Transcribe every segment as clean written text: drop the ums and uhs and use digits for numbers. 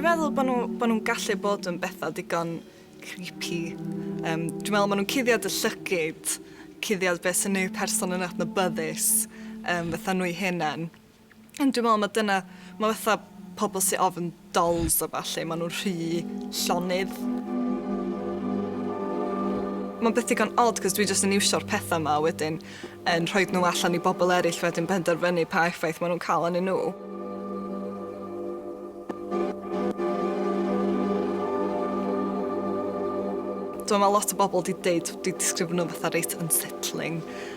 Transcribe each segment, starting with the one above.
Dwi'n meddwl bod nhw'n gallu bod yn bethau digon creepy. Dwi'n meddwl bod nhw'n cuddiad y llygyd, cuddiad beth sy'n neud person yn adnabyddus, fatha nhw'i hunain. Dwi'n meddwl mae fatha pobl sy'n ofyn dolls o falle, maen nhw'n rhy llonydd. Mae'n beth digon odd, cos dwi jyst yn iwsio'r pethau yma wedyn yn rhoi nhw allan i bobl eraill wedyn penderfynu pa effaith maen nhw'n cael yn nhw. Mae lot o bobl wedi disgrifio nhw fatha reit unsettling.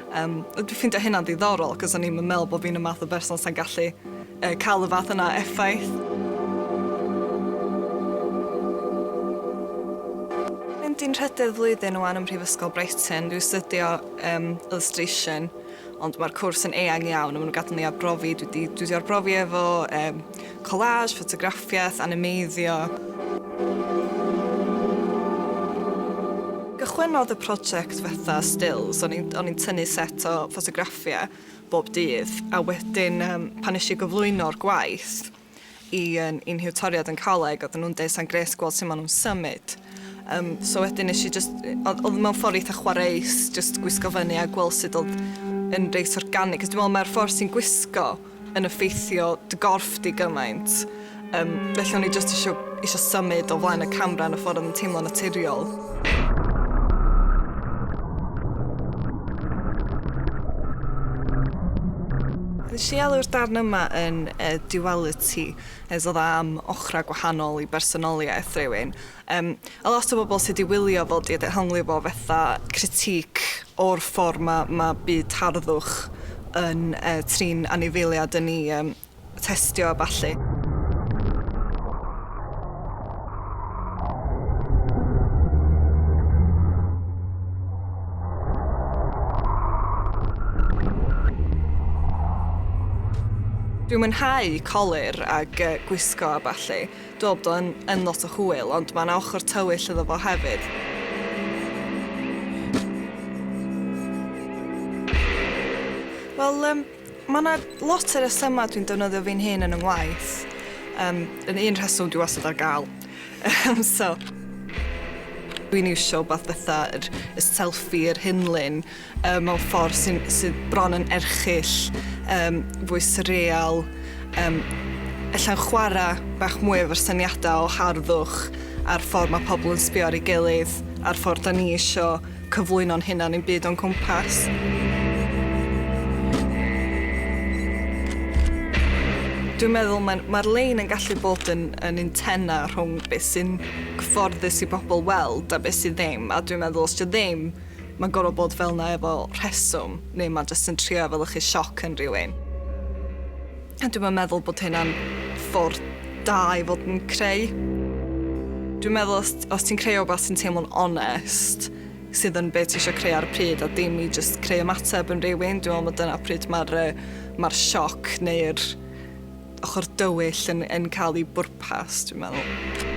Dwi'n ffeindio hynna'n ddiddorol, cos o'n i'n meddwl bod fi'n y math o berson sy'n gallu cael y fath yna effaith. Dwi'n rhedeg flwyddyn wan ym mhrifysgol Brighton. Dwi'n studio illustration, ond mae'r cwrs yn eang iawn. Maen nhw'n gadael ni arbrofi. Dwi wedi arbrofi efo collage, ffotograffiaeth, animeiddio. Gychwynnodd y prosiect fatha stills, o'n i'n tynnu set o ffotograffiau bob dydd, a wedyn pan nes i gyflwyno'r gwaith i'n hiwtoriad yn coleg, oedden nhw'n deud sa'n gres gweld sut maen nhw'n symud. So wedyn nes i oedd mewn ffordd eitha chwareus, just gwisgo fyny a gweld sut oedd yn reit organig. Cos dwi'n meddwl mae'r ffordd sy'n gwisgo yn effeithio dy gorff di gymaint. Felly o'n i just isio symud o flaen y camera yn y ffordd yn teimlo naturiol. Nes i alw'r darn yma yn duality, oedd am ochrau gwahanol i bersonoliaeth rhywun. A lot o bobl sydd wedi wylio fel di dehongli bo fatha critic o'r ffordd mae byd harddwch yn trin anifeiliad yn ei testio a ballu. Dwi'n mwynhau cholur ag gwisgo a ballu. Dwi'n meddwl bod o'n lot o hwyl, ond mae'n ochr tywyll iddo fo hefyd. Wel, mae yna lot o resymau dwi'n defnyddio fi'n hun yn ngwaith. Yn un rheswm dwi wastad ar gael. So, dwi'n iwsio beth fatha y selfie, yr hunlyn, mewn ffordd sydd bron yn erchyll, fwy surreal, ella'n chwarae bach mwy efo'r syniadau o harddwch a'r ffordd mae pobl yn sbio ar ei gilydd, a'r ffordd da ni isio cyflwyno'n hunan i'n byd o'n cwmpas. Dwi'n meddwl mae'r lein yn gallu bod yn antenna rhwng beth sy'n gyfforddus i bobl weld a beth sydd ddim. A dwi'n meddwl os ydy ddim, mae'n gorfod bod fel yna efo rheswm, neu mae'n jyst yn trio fel eich sioc yn rhywun. A dwi'n meddwl bod hynna'n ffordd da i fod yn creu. Dwi'n meddwl os ti'n creu o beth sy'n teimlo'n onest, sydd yn beth ti eisiau creu ar y pryd, a dim i jyst creu ymateb yn rhywun, dwi'n meddwl bod dyna pryd mae'r sioc neu'r ochr dywyll yn cael ei bwrpas, dwi'n meddwl.